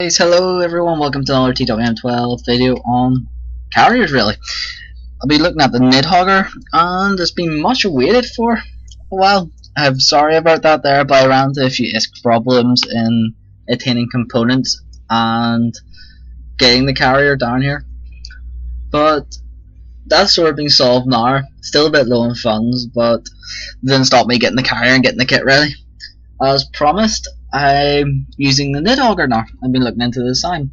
Guys, hello everyone, welcome to another TWM12 video on carriers really. I'll be looking at the Nidhoggur and it's been much awaited for a while. I'm sorry about that there, but I ran into a few problems in attaining components and getting the carrier down here. But that's sort of being solved now. Still a bit low on funds, but didn't stop me getting the carrier and getting the kit ready. As promised, I'm using the Nidhoggur now. I've been looking into the design.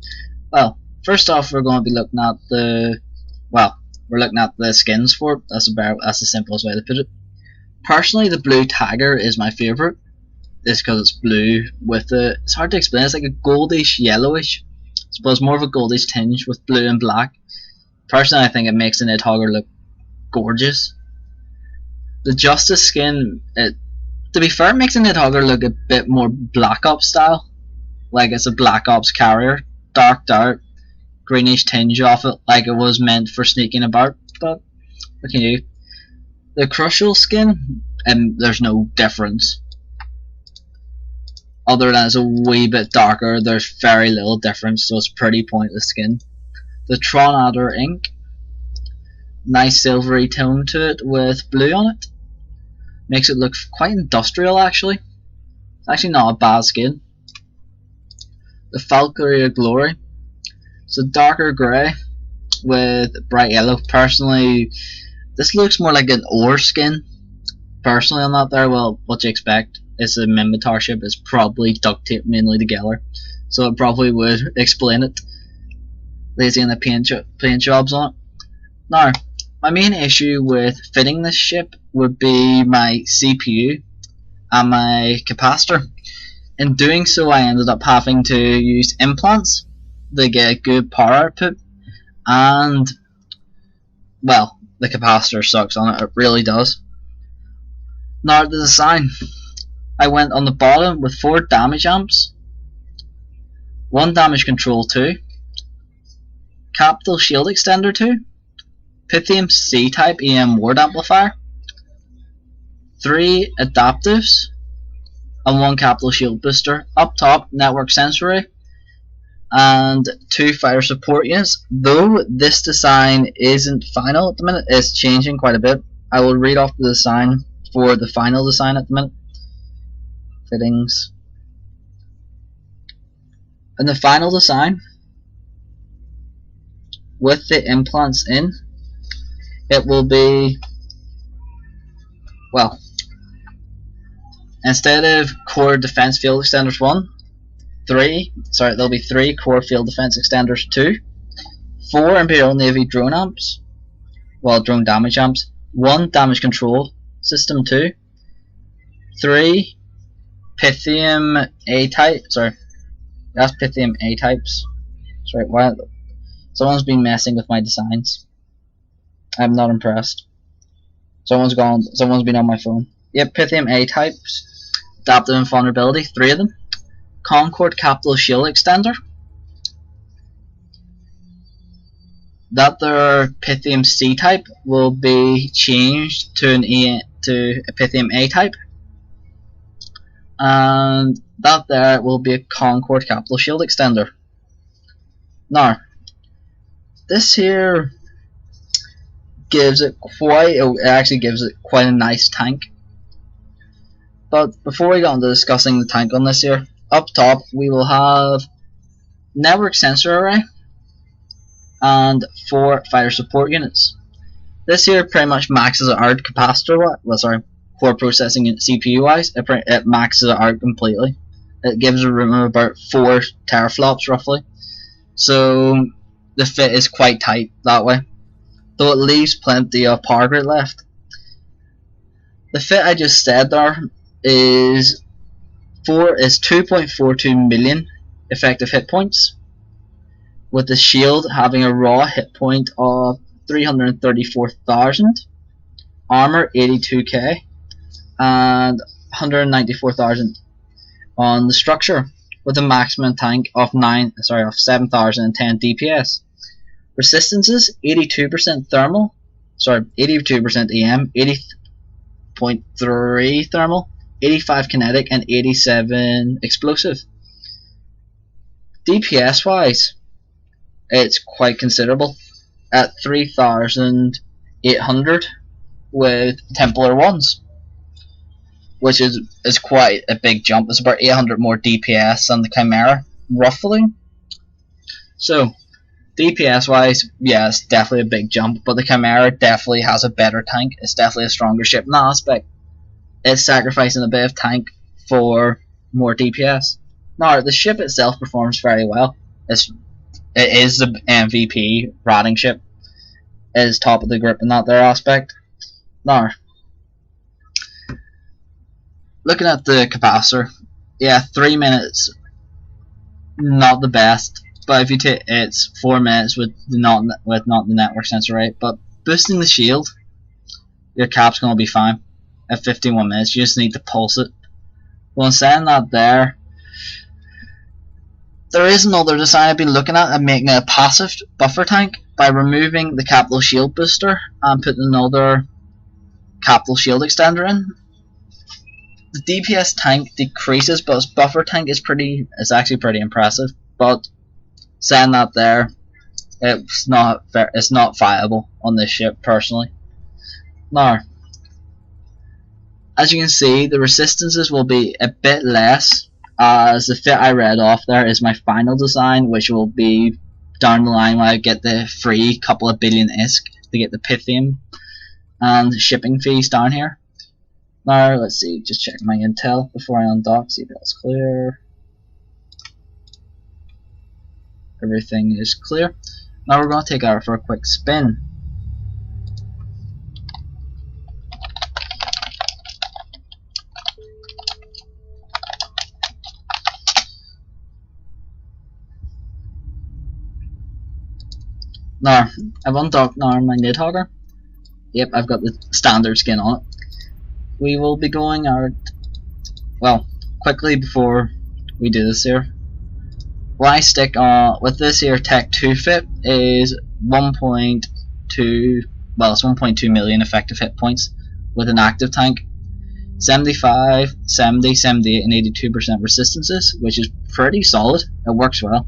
Well, first off, we're going to be looking at the skins for it. That's the simplest way to put it. Personally, the blue tagger is my favorite. It's because it's blue with it's hard to explain. It's like a goldish, yellowish. I suppose more of a goldish tinge with blue and black. Personally, I think it makes the Nidhoggur look gorgeous. The Justice skin, to be fair, it makes the Nidhoggur look a bit more Black Ops style. Like it's a Black Ops carrier. Dark, greenish tinge off it, like it was meant for sneaking about. But what can you do? The Crucial skin, there's no difference. Other than it's a wee bit darker, there's very little difference, so it's pretty pointless skin. The Tron Adder ink, nice silvery tone to it with blue on it. Makes it look quite industrial actually. It's actually not a bad skin. The Valkyria Glory. It's a darker grey with bright yellow. Personally, this looks more like an ore skin. Personally on that there, well, what you expect. It's a Minmatar ship. It's probably duct taped mainly together. So it probably would explain it. Lazy in the paint jobs on it. Now, my main issue with fitting this ship would be my CPU and my capacitor. In doing so, I ended up having to use implants to get good power output, and well, the capacitor sucks on it, it really does. Now the design, I went on the bottom with 4 damage amps, 1 damage control 2, capital shield extender 2, Pythium C-type EM ward amplifier, 3 adaptives, and 1 capital shield booster. Up top, network sensory, and 2 fighter support units. Though this design isn't final at the minute, it's changing quite a bit. I will read off the design for the final design at the minute. Fittings. And the final design, with the implants in, it will be, well, instead of core defense field extenders there'll be 3 core field defense extenders 2, 4 Imperial Navy drone amps, well, drone damage amps, 1 damage control system 2, 3 Pythium A-type, that's Pythium A-types. Sorry, why? Someone's been messing with my designs. I'm not impressed. Someone's been on my phone. Yep, Pythium A-types, adaptive and vulnerability, 3 of them. Concord capital shield extender. That their Pythium C-type will be changed to a Pythium A-type, and that there will be a Concord capital shield extender. Now, this here gives it quite a nice tank. But before we get on to discussing the tank on this here, up top we will have network sensor array and 4 fighter support units. This here pretty much maxes it out capacitor core processing unit CPU wise. It maxes it out completely. It gives a room of about 4 teraflops roughly. So the fit is quite tight that way, though it leaves plenty of power grid left. The fit I just said there is 2.42 million effective hit points, with the shield having a raw hit point of 334,000, armor 82k, and 194,000 on the structure, with a maximum tank of 7,010 DPS. Resistances 82% thermal, 82% EM, 80.3 thermal, 85 kinetic, and 87 explosive. DPS wise, it's quite considerable at 3,800 with Templar 1s, which is quite a big jump. It's about 800 more DPS than the Chimera, roughly. So, DPS wise, yeah, it's definitely a big jump, but the Chimera definitely has a better tank. It's definitely a stronger ship in that aspect. It's sacrificing a bit of tank for more DPS. Now, the ship itself performs very well. It is the MVP rating ship. It is top of the group in that there aspect. Now, looking at the Capacitor, yeah, 3 minutes, not the best. But if you take, it's 4 minutes with not the network sensor rate. But boosting the shield, your cap's gonna be fine at 51 minutes. You just need to pulse it. Well, in saying that, there is another design I've been looking at and making a passive buffer tank by removing the capital shield booster and putting another capital shield extender in. The DPS tank decreases, but its buffer tank is actually pretty impressive. But saying that, there, it's not viable on this ship personally. Now, as you can see, the resistances will be a bit less, as the fit I read off there is my final design, which will be down the line when I get the free couple of billion ISK to get the Pythium and shipping fees down here. Now, let's see, just check my intel before I undock, see if that's clear. Everything is clear. Now we're going to take out for a quick spin. Now, I've undocked now my Nidhoggur. Yep, I've got the standard skin on it. We will be going out, well, quickly before we do this here. What I stick on with this here Tech 2 fit is 1.2, well, it's 1.2 million effective hit points with an active tank. 75, 70, 78 and 82% resistances, which is pretty solid. It works well.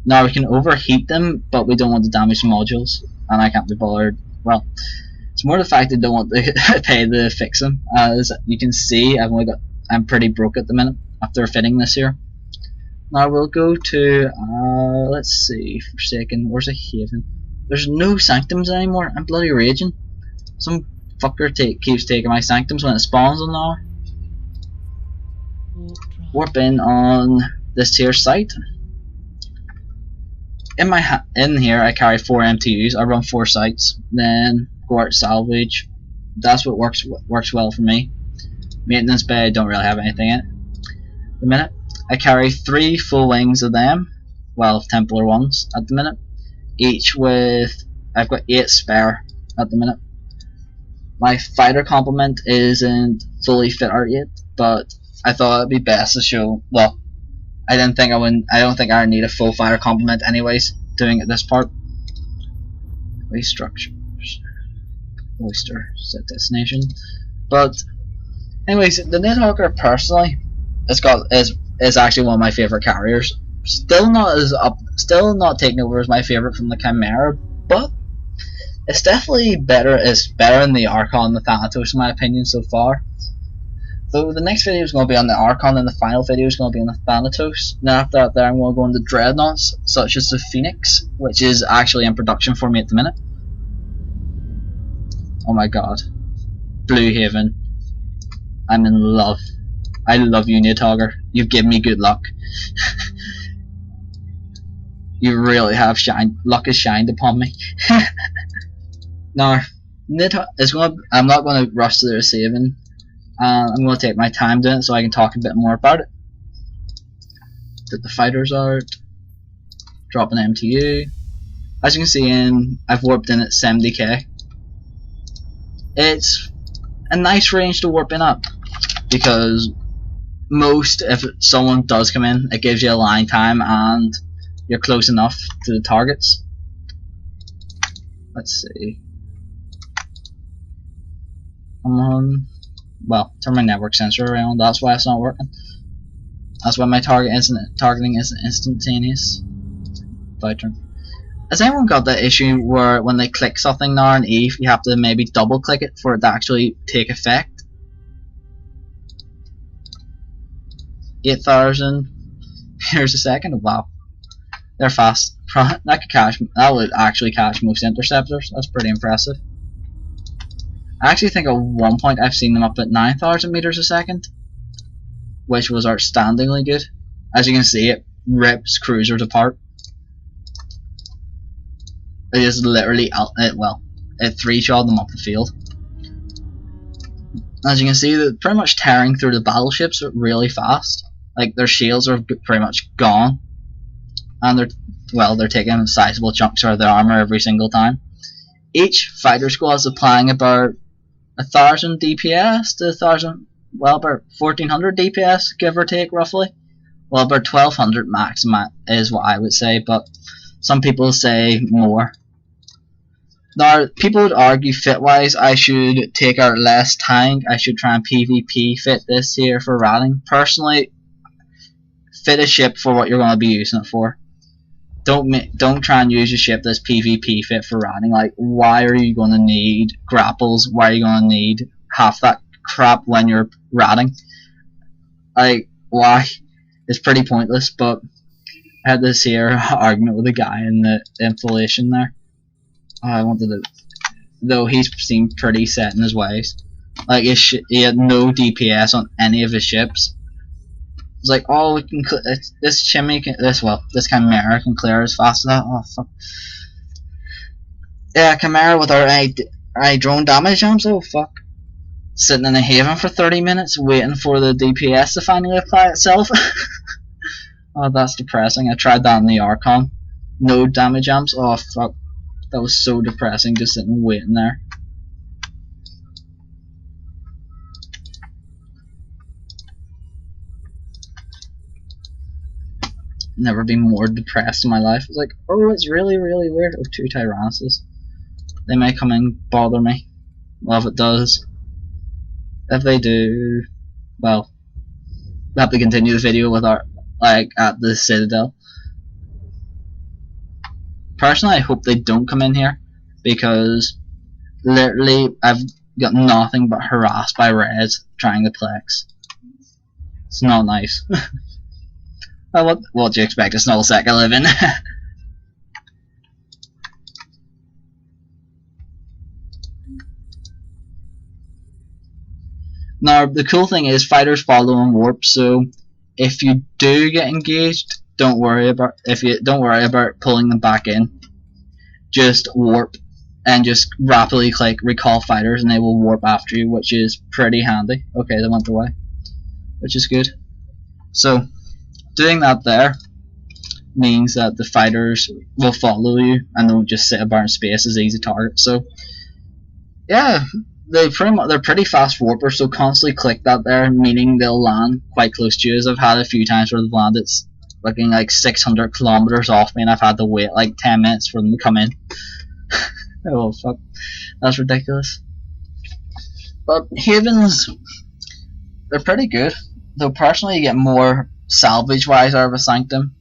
Now we can overheat them, but we don't want to damage the modules, and I can't be bothered. Well, it's more the fact I don't want to pay to fix them. As you can see, I'm pretty broke at the minute after fitting this here. Now we'll go to let's see, Forsaken. Where's a Haven? There's no Sanctums anymore. I'm bloody raging. Some fucker keeps taking my Sanctums when it spawns on now. Warp in on this here site. In here I carry 4 MTUs. I run 4 sites, then go out salvage. That's what works well for me. Maintenance bay, I don't really have anything in it. The minute I carry 3 full wings of them, well, Templar 1s at the minute. Each with, I've got 8 spare at the minute. My fighter complement isn't fully fit out yet, but I thought it'd be best to show. Well, I don't think I would need a full fighter complement anyways, doing it this part. Restructures. Oyster set destination. But anyways, the Nidhoggur personally is actually one of my favourite carriers. Still not taking over as my favourite from the Chimera, but it's definitely better. It's better than the Archon and the Thanatos in my opinion so far. So the next video is going to be on the Archon, and the final video is going to be on the Thanatos. Now after that, I'm going to go into Dreadnoughts, such as the Phoenix, which is actually in production for me at the minute. Oh my god. Blue Haven. I'm in love. I love you, Nidhoggur. You've given me good luck. You really have shined. Luck has shined upon me. Now, I'm not going to rush to the receiving. I'm going to take my time doing it so I can talk a bit more about it. Put the fighters out. Drop an MTU. As you can see, I've warped in at 70k. It's a nice range to warp in at, because if someone does come in, it gives you a line time and you're close enough to the targets. Let's see. Well, turn my network sensor around, that's why it's not working. That's why my targeting isn't instantaneous. Turn. Has anyone got that issue where when they click something now on Eve, you have to maybe double click it for it to actually take effect? 8,000 meters a second. Wow, they're fast. That would actually catch most interceptors. That's pretty impressive. I actually think at one point I've seen them up at 9,000 meters a second, which was outstandingly good. As you can see, it rips cruisers apart. It is literally it 3-shot them up the field. As you can see, they're pretty much tearing through the battleships really fast. Like, their shields are pretty much gone, and they're taking sizable chunks out of their armor every single time. Each fighter squad is applying about 1,000 DPS to 1,000, well, about 1,400 DPS, give or take, roughly. Well, about 1,200 max is what I would say, but some people say more. Now, people would argue fit-wise I should take out less tank, I should try and PvP fit this here for ratting. Personally, fit a ship for what you're going to be using it for. Don't try and use a ship that's PvP fit for ratting. Like, why are you going to need grapples? Why are you going to need half that crap when you're ratting? Like, why? It's pretty pointless, but I had this here argument with a guy in the inflation there. I wanted to, though he seemed pretty set in his ways. Like, he had no DPS on any of his ships. It's like, oh, we can this Chimera can clear as fast as that. Oh fuck. Yeah, Chimera with our drone damage jumps. Oh fuck. Sitting in a haven for 30 minutes waiting for the DPS to finally apply itself. Oh, that's depressing. I tried that in the Archon. No damage jumps. Oh fuck. That was so depressing, just sitting and waiting there. Never been more depressed in my life. It's like, oh, it's really, really weird. Oh, 2 Tyrannuses. They may come and bother me. Well, if it does. If they do, well, we'll have to continue the video with our, like, at the Citadel. Personally, I hope they don't come in here, because literally I've got nothing but harassed by Reds trying to plex. It's not nice. Well, what do you expect? It's not a second living. Now, the cool thing is fighters follow on warp, so if you do get engaged, don't worry about pulling them back in. Just warp and just rapidly click recall fighters and they will warp after you, which is pretty handy. Okay, they went away, which is good. So doing that there means that the fighters will follow you and don't just sit about in space as easy targets. So yeah, they're pretty fast warpers, so constantly click that there, meaning they'll land quite close to you. As I've had a few times where they've landed looking like 600 kilometers off me and I've had to wait like 10 minutes for them to come in. Oh fuck, that's ridiculous. But havens, they're pretty good, though personally you get more salvage wise out of a sanctum.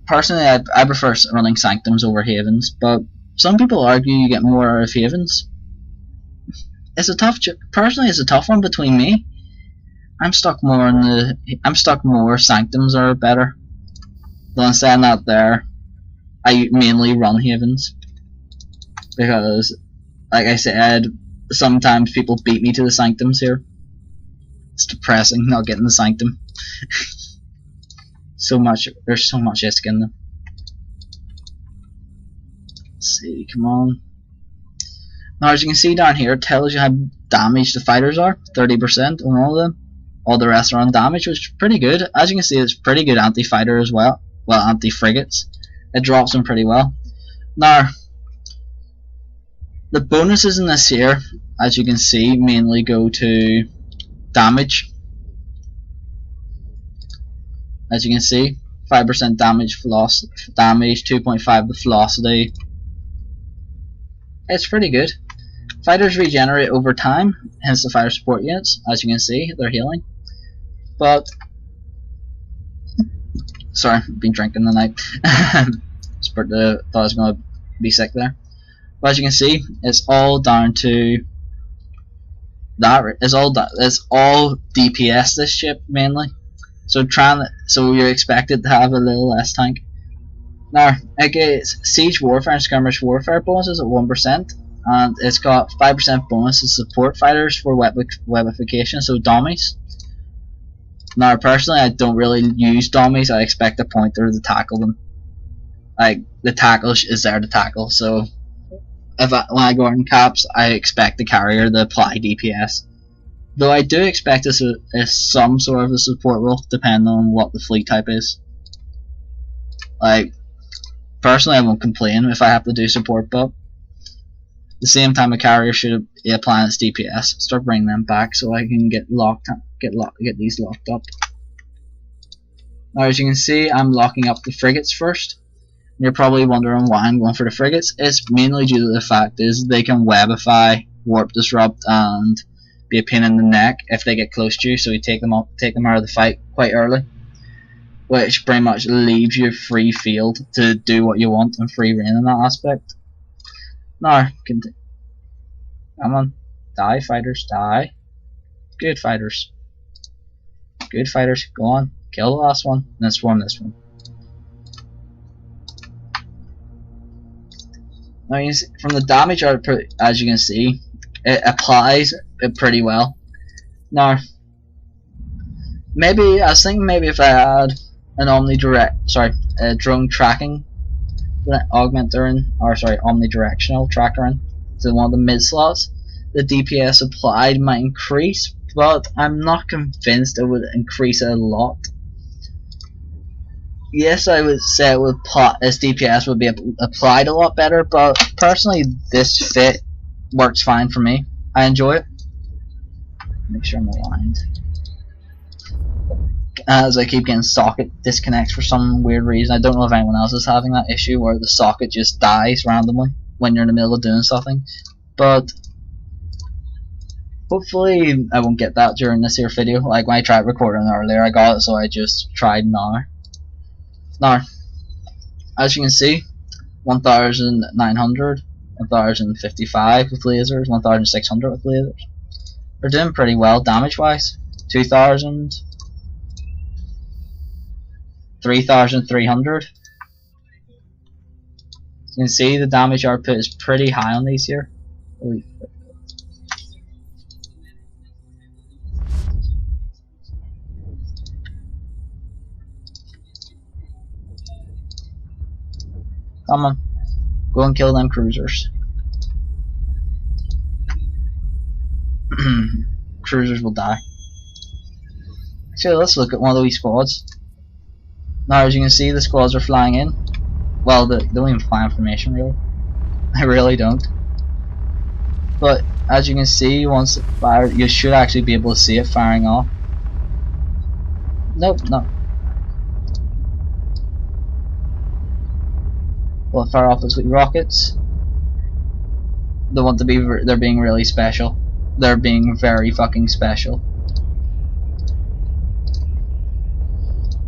Personally I prefer running sanctums over havens, but some people argue you get more out of havens. Personally it's a tough one between me. I'm stuck more sanctums are better. Though in saying that there, I mainly run havens, because like I said, sometimes people beat me to the sanctums here. It's depressing not getting the sanctum. There's so much ISK in them. Let's see, come on. Now as you can see down here, it tells you how damaged the fighters are. 30% on all of them. All the rest are undamaged, which is pretty good. As you can see, it's pretty good anti-fighter as well. Well, anti-frigates. It drops them pretty well. Now, the bonuses in this here, as you can see, mainly go to damage. As you can see, 5% damage, 2.5 the velocity. It's pretty good. Fighters regenerate over time, hence the fire support units. As you can see, they're healing. But sorry, I've been drinking tonight. Thought I was gonna be sick there. But as you can see, it's all down to that. It's all DPS, this ship mainly. So you're expected to have a little less tank. Now it gets siege warfare and skirmish warfare bonuses at 1%, and it's got 5% bonus to support fighters for webification, so dummies. Now personally, I don't really use dummies. I expect a pointer to tackle them. Like, the tackle is there to tackle, so when I go in caps, I expect the carrier to apply DPS. Though I do expect some sort of a support role, depending on what the fleet type is. Like, personally, I won't complain if I have to do support, but at the same time, a carrier should be applying its DPS. Start bringing them back so I can get these locked up. Now, as you can see, I'm locking up the frigates first. You're probably wondering why I'm going for the frigates. It's mainly due to the fact is they can webify, warp disrupt, and be a pain in the neck if they get close to you. So you take them out of the fight quite early, which pretty much leaves you free field to do what you want and free reign in that aspect. Now, come on, die fighters, die. Good fighters, go on, kill the last one. This one. Now, from the damage output, as you can see, it applies it pretty well. Now, I was thinking maybe if I had a drone tracking augmenter omnidirectional tracker in to one of the mid slots, the DPS applied might increase, but I'm not convinced it would increase it a lot. Yes, I would say its DPS would be applied a lot better, but personally this fit works fine for me. I enjoy it. Make sure I'm aligned. As I keep getting socket disconnects for some weird reason. I don't know if anyone else is having that issue where the socket just dies randomly when you're in the middle of doing something. But hopefully I won't get that during this here video. Like when I tried recording earlier, I got it, so I just tried now. Now, as you can see, 1,900, 1,055 with lasers, 1,600 with lasers. We're doing pretty well damage wise. 2,000, 3,300. You can see the damage output is pretty high on these here. Come on, go and kill them cruisers. Cruisers will die. So let's look at one of these squads. Now, as you can see, the squads are flying in. Well, they don't even fly in formation, really. They really don't. But as you can see, once it fired, you should actually be able to see it firing off. Nope, no. Will it fire off those rockets? They're being really special. They're being very fucking special.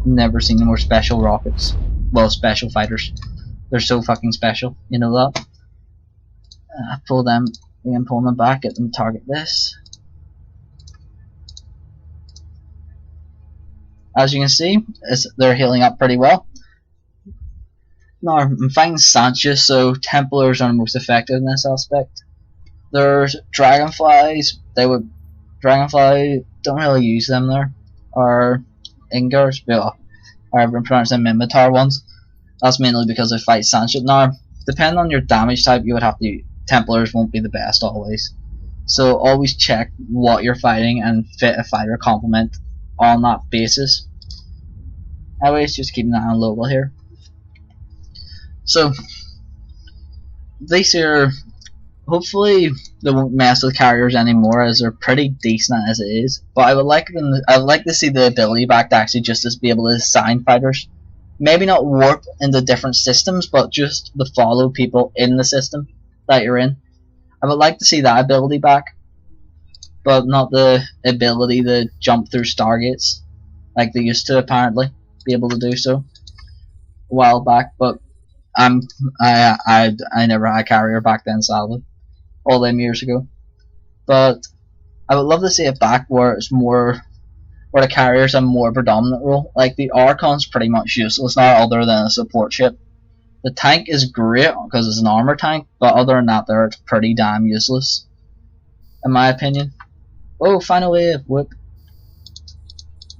Never seen more special rockets. Well, special fighters. They're so fucking special. You know that? Pull them. Again, pull them back. Get them to target this. As you can see, they're healing up pretty well. Now, I'm fighting Sanchez, so Templars are the most effective in this aspect. There's Dragonflies. Dragonfly, don't really use them there. Or Ingers, or I've been pronouncing Minmatar ones. That's mainly because I fight Sanchez. Now, depending on your damage type, you would have to. Templars won't be the best always. So always check what you're fighting and fit a fighter complement on that basis. Anyways, just keeping that on local here. So these here, hopefully they won't mess with carriers anymore, as they're pretty decent as it is. But I would like to see the ability back to actually just be able to assign fighters. Maybe not warp into different systems, but just to follow people in the system that you're in. I would like to see that ability back, but not the ability to jump through stargates. like they used to apparently be able to do so a while back. But I never had a carrier back then, sadly, all them years ago. But I would love to see it back where it's more, where the carrier's a more predominant role. Like the Archon's pretty much useless now, other than a support ship. The tank is great because it's an armor tank, but other than that, it's pretty damn useless, in my opinion. Oh, final wave! Whoop.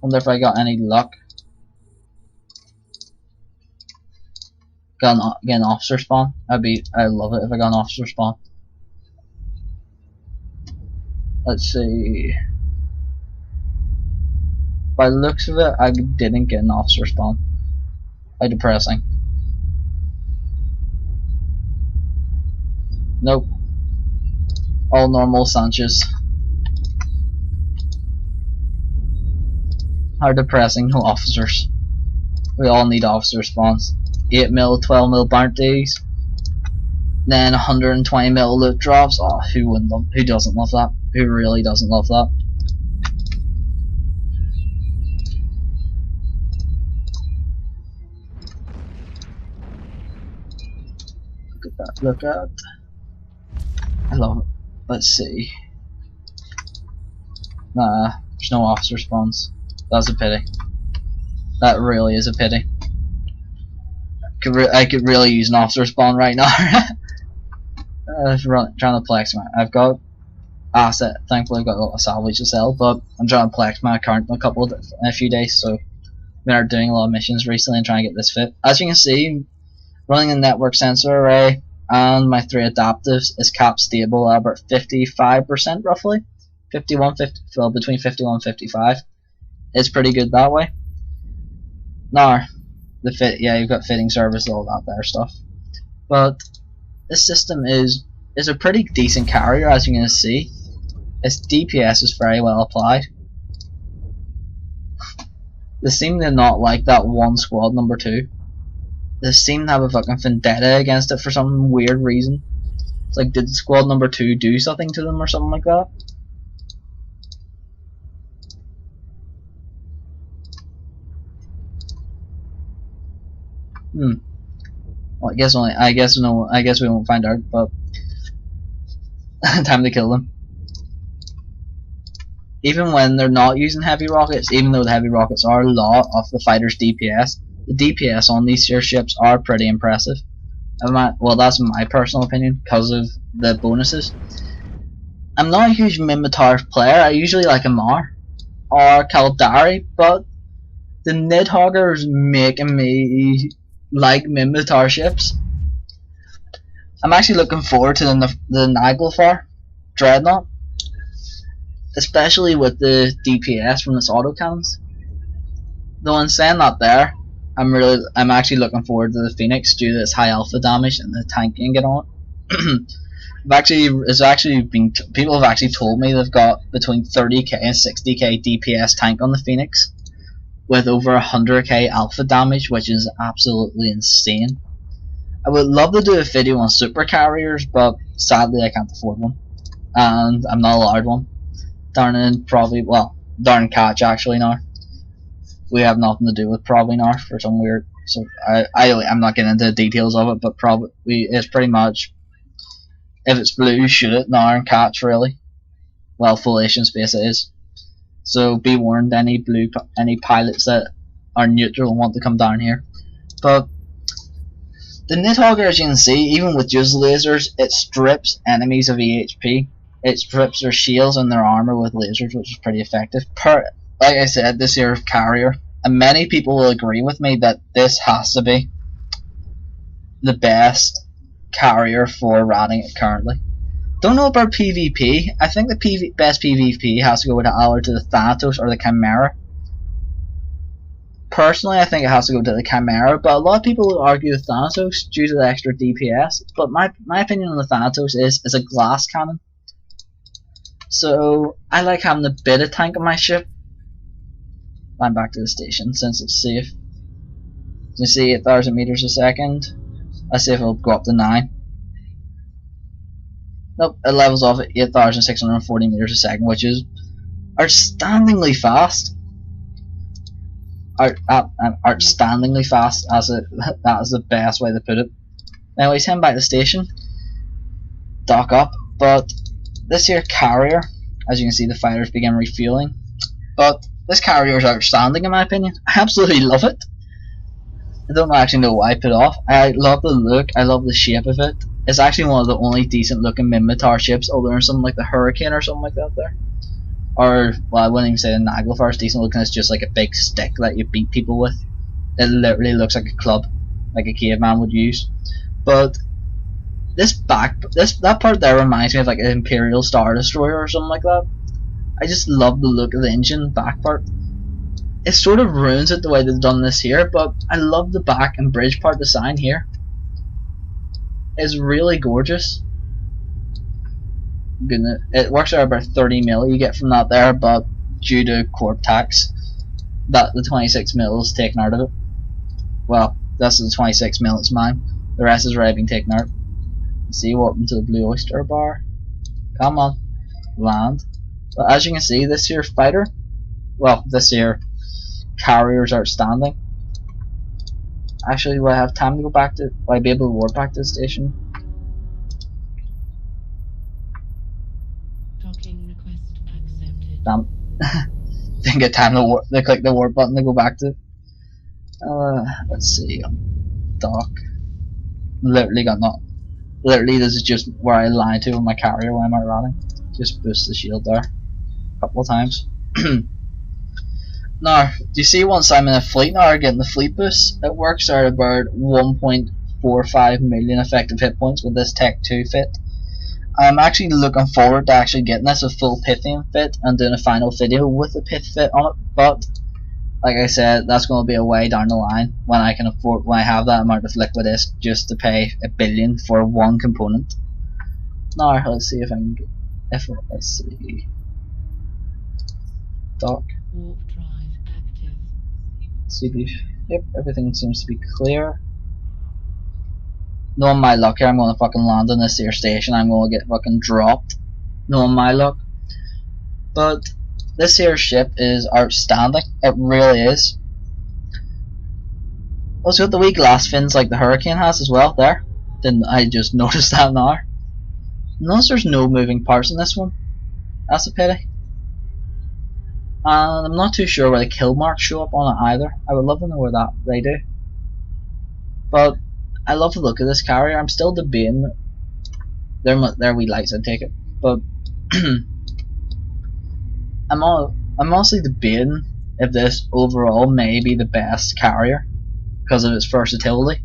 Wonder if I got any luck. Get an officer spawn. I'd love it if I got an officer spawn. Let's see. By the looks of it, I didn't get an officer spawn. How depressing. Nope. All normal Sanchez. How depressing, no officers. We all need officer spawns. 8 mil, 12 mil bounties. Then 120 mil loot drops. Oh, who doesn't love that? Who really doesn't love that? Look at that, look at. I love it. Let's see. Nah, there's no officer spawns. That's a pity. That really is a pity. I could really use an officer spawn right now. Trying to flex my. I've got asset. Thankfully, I've got a lot of salvage to sell, but I'm trying to flex my account in a few days. So we are doing a lot of missions recently and trying to get this fit. As you can see, running a network sensor array and my 3 adaptives is cap stable at about 55% roughly. 51, 50, well, between 51 and 55. It's pretty good that way. Now, yeah, you've got fitting service, all that there stuff. But this system is a pretty decent carrier, as you're going to see. Its DPS is very well applied. They seem to not like that one squad number 2. They seem to have a fucking vendetta against it for some weird reason. It's like, did squad number 2 do something to them or something like that? Well, I guess we won't find out, but time to kill them. Even when they're not using heavy rockets, even though the heavy rockets are a lot of the fighter's DPS, the DPS on these tier ships are pretty impressive. Well, that's my personal opinion because of the bonuses. I'm not a huge Minmatar player. I usually like a Mar or Caldari, but the Nidhoggur is making me like Minmatar ships. I'm actually looking forward to the Naglfar Dreadnought, especially with the DPS from its autocannons. Though in saying that there, I'm actually looking forward to the Phoenix due to its high alpha damage and the tank you can get on it. People have actually told me they've got between 30k and 60k DPS tank on the Phoenix, with over 100k alpha damage, which is absolutely insane. I would love to do a video on super carriers, but sadly I can't afford one, and I'm not allowed one. Darn catch actually now. We have nothing to do with probably now for some weird. So I'm not getting into the details of it, but it's pretty much, if it's blue, shoot it. Now and catch really. Well, full Asian space it is. So be warned, any pilots that are neutral and want to come down here. But the Nidhoggur, as you can see, even with just lasers, it strips enemies of EHP. It strips their shields and their armor with lasers, which is pretty effective. Like I said, this here carrier, and many people will agree with me that this has to be the best carrier for running it currently. Don't know about PvP. I think the best PvP has to go with either to the Thanatos or the Chimera. Personally, I think it has to go to the Chimera, but a lot of people will argue the Thanatos due to the extra DPS. But my opinion on the Thanatos is it's a glass cannon. So I like having a bit of tank on my ship. I'm back to the station since it's safe. You see 8,000 meters a second. Let's see if it'll go up to 9. Nope, it levels off at 8,640 meters a second, which is outstandingly fast. outstandingly fast, as that is the best way to put it. Anyways, heading back to the station, dock up, but this here carrier, as you can see, the fighters begin refueling, but this carrier is outstanding in my opinion. I absolutely love it. I don't actually know why I put it off. I love the look, I love the shape of it. It's actually one of the only decent looking Minmatar ships, other than something like the Hurricane or something like that there. Or, well, I wouldn't even say the Naglfar is decent looking, it's just like a big stick that you beat people with. It literally looks like a club, like a caveman would use. But that part there reminds me of like an Imperial Star Destroyer or something like that. I just love the look of the engine back part. It sort of ruins it the way they've done this here, but I love the back and bridge part design here. It's really gorgeous. Goodness, it works out about 30 mil you get from that there, but due to corp tax, that the 26 mil is taken out of it. Well, that's the 26 mil, it's mine. The rest is already being taken out. Let's see what happened to the Blue Oyster bar. Come on, land. But as you can see, this here fighter, well, this here carrier is outstanding. Actually, will I have time to go back to? Will I be able to warp back to the station? Docking request accepted. Damn. Didn't get time to warp. They click the warp button to go back to. Let's see. Dock. Literally got not. Literally, this is just where I lied to with my carrier when I'm routing. Just boost the shield there a couple of times. Now, do you see once I'm in a fleet now, getting the fleet boost, it works out about 1.45 million effective hit points with this Tech 2 fit. I'm actually looking forward to actually getting this a full Pythian fit and doing a final video with the Pith fit on it, but like I said, that's going to be a way down the line when I can afford, when I have that amount of liquid disc just to pay $1 billion for one component. Now, let's see if I can get, let's see, dock. Warp drive active. CP, yep, everything seems to be clear. Knowing my luck here, I'm going to fucking land on this here station. I'm going to get fucking dropped. Knowing my luck. But this here ship is outstanding. It really is. Also got the wee glass fins like the Hurricane has as well there. Didn't I just notice that now? Notice there's no moving parts in this one. That's a pity. And I'm not too sure where the kill marks show up on it either. I would love to know where that they do. But I love the look of this carrier. I'm still debating. There wee lights, I take it. But I'm honestly debating if this overall may be the best carrier because of its versatility.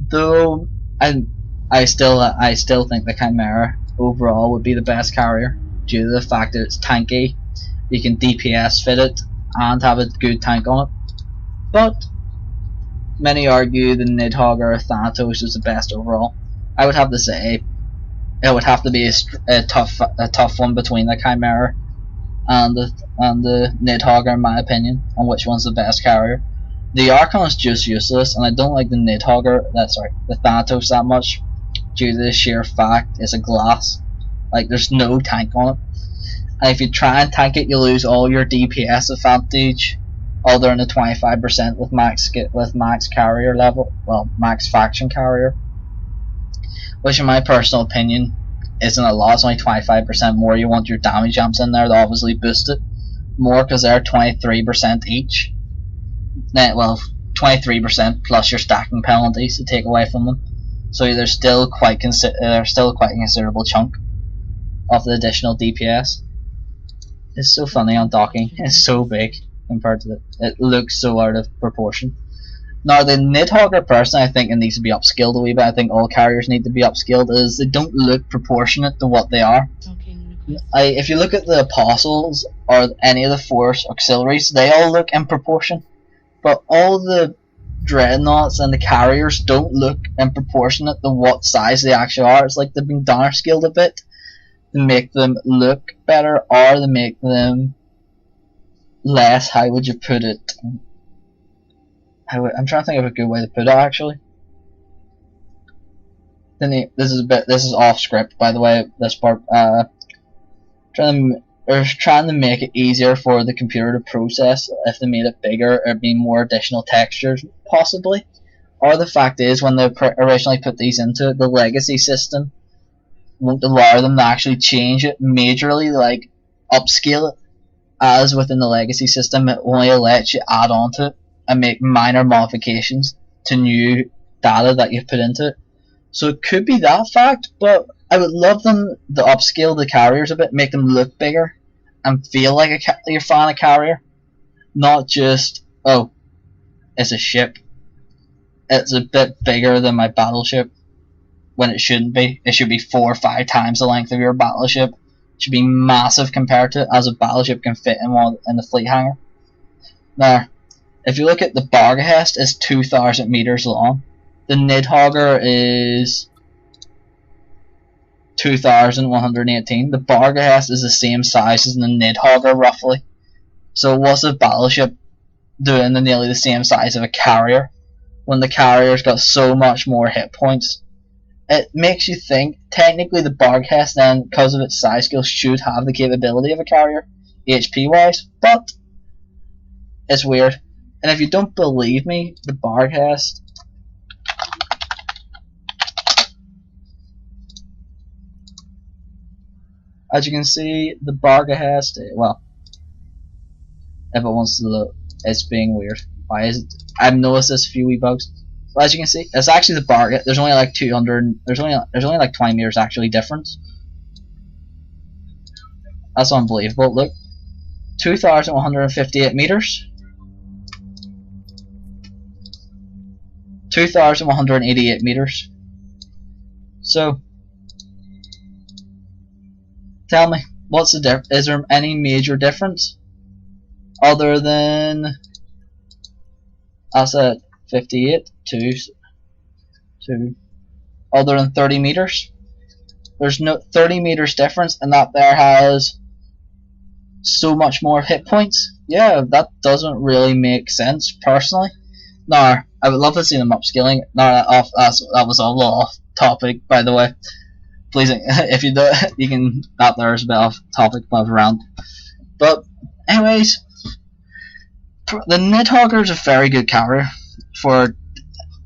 Though I still think the Chimera overall would be the best carrier due to the fact that it's tanky. You can DPS fit it and have a good tank on it. But many argue the Nidhoggur or Thanatos is the best overall. I would have to say it would have to be a tough one between the Chimera and the Nidhoggur in my opinion on which one's the best carrier. The Archon is just useless, and I don't like the Nidhoggur, the Thanatos that much due to the sheer fact it's a glass. Like there's no tank on it. And if you try and tank it, you lose all your DPS advantage, other than the 25% with max carrier level, well, max faction carrier, which in my personal opinion isn't a lot. It's only 25% more. You want your damage amps in there to obviously boost it more because they're 23% each. Well, 23% plus your stacking penalties to take away from them. So there's still quite a considerable chunk of the additional DPS. It's so funny on docking. It's so big compared to it looks so out of proportion. Now the Nidhoggur personally, I think it needs to be upskilled a wee bit. I think all carriers need to be upskilled as they don't look proportionate to what they are. If you look at the Apostles or any of the Force auxiliaries, they all look in proportion. But all the Dreadnoughts and the carriers don't look in proportionate to what size they actually are. It's like they've been downskilled a bit to make them look better, or to make them less, how would you put it? I'm trying to think of a good way to put it actually. This is off script by the way, this part. they're trying to make it easier for the computer to process if they made it bigger or be more additional textures, possibly. Or the fact is, when they originally put these into it, the legacy system won't allow them to actually change it majorly, like upscale it. As within the legacy system, it only lets you add on to it and make minor modifications to new data that you've put into it. So it could be that fact, but I would love them to upscale the carriers a bit, make them look bigger and feel like you're flying a carrier, not just, oh, it's a ship. It's a bit bigger than my battleship when it shouldn't be. It should be 4 or 5 times the length of your battleship. It should be massive compared to it, as a battleship can fit in the fleet hangar. Now, if you look at the Bargahest, it's 2,000 meters long. The Nidhoggur is 2,118. The Bargahest is the same size as the Nidhoggur, roughly. So what's a battleship doing nearly the same size of a carrier, when the carrier's got so much more hit points? It makes you think, technically the Bargahest then, because of its size scale, should have the capability of a carrier, HP wise, but it's weird. And if you don't believe me, the Bargahest, as you can see, the Bargahest, well, if it wants to look, it's being weird. Why is it? I've noticed this few wee bugs. Well, as you can see, it's actually the Bargahest. There's only like 200. There's only like 20 meters actually difference. That's unbelievable. Look, 2,158 meters. 2,188 meters. So, tell me, what's the difference? Is there any major difference other than, I said 58 to other than 30 meters? There's no 30 meters difference, and that there has so much more hit points. Yeah, that doesn't really make sense personally. Now, I would love to see them upscaling. Now, that was a little off topic, by the way. Please, if you do, you can. That there is a bit off topic, but around. But, anyways, the Nidhoggur is a very good carrier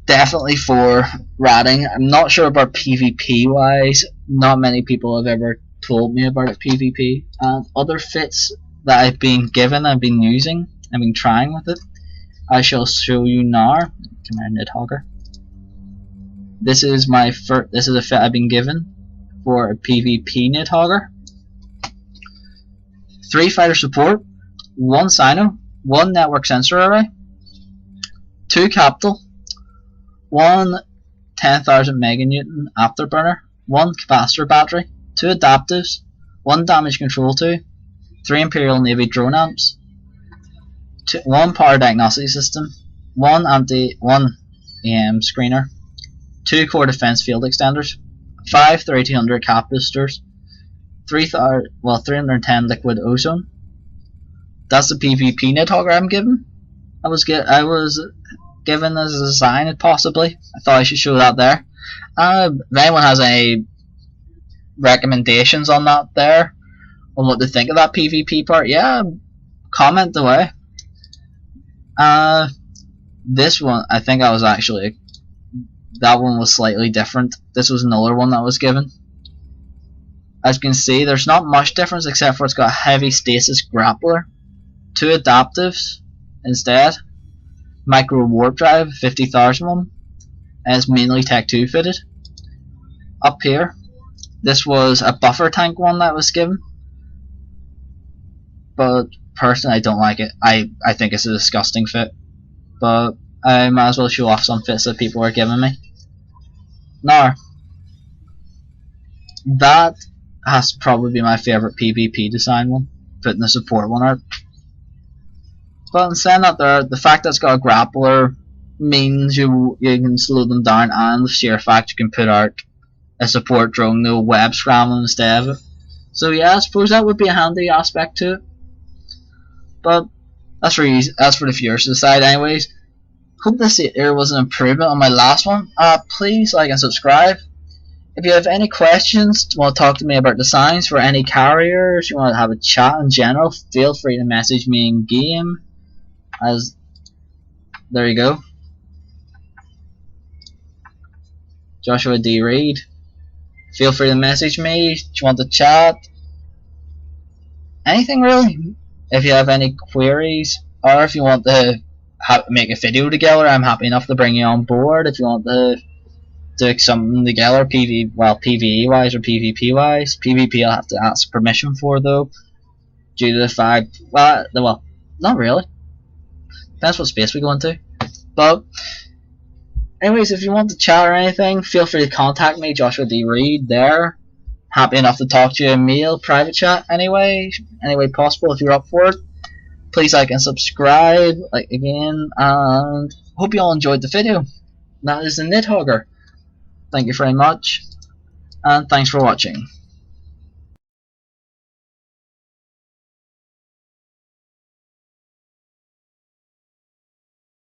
definitely for ratting. I'm not sure about PvP wise. Not many people have ever told me about it PvP. And other fits that I've been given, I've been using, I've been trying with it. I shall show you now. Come here, Nidhoggur. This is my first. This is a fit I've been given for a PvP Nidhoggur. 3 fighter support, 1 Sino, 1 network sensor array, 2 capital, 1 10,000 meganewton afterburner, 1 capacitor battery, 2 adaptives, 1 damage control 2, 3 Imperial Navy drone amps, 1 power diagnostic system, 1 EM screener, 2 core defense field extenders, 5 3200 capacitors, 310 liquid ozone. That's the PvP Nidhoggur I'm given. I was given as a design, possibly. I thought I should show that there. If anyone has any recommendations on that there, on what to think of that PvP part, yeah, comment away. This one, I think I was actually, that one was slightly different. This was another one that was given. As you can see, there's not much difference except for it's got a heavy stasis grappler, 2 adaptives instead, micro warp drive, 50,000 one, and it's mainly Tech 2 fitted. Up here, this was a buffer tank one that was given, but personally I don't like it. I think it's a disgusting fit, but I might as well show off some fits that people are giving me. Now, that has to probably be my favourite PvP design one, putting the support one out. But in saying that, the fact that it's got a grappler means you can slow them down, and the sheer fact you can put out a support drone, no web scrambling instead of it. So yeah, I suppose that would be a handy aspect to it. But that's for the viewers to decide. Anyways, hope this here was an improvement on my last one. Please like and subscribe. If you have any questions, want to talk to me about designs for any carriers, you want to have a chat in general, feel free to message me in game. As there you go, Joshua D. Reed. Feel free to message me. Do you want to chat? Anything really. If you have any queries, or if you want to make a video together, I'm happy enough to bring you on board. If you want to do something together, PVE wise or PvP wise. PvP I'll have to ask permission for though, due to the fact, well, not really. Depends what space we go into. But anyways, if you want to chat or anything, feel free to contact me, Joshua D. Reed. There, happy enough to talk to you in mail, private chat, any way possible if you're up for it. Please like and subscribe, again, and hope you all enjoyed the video. That is the Nidhoggur. Thank you very much, and thanks for watching.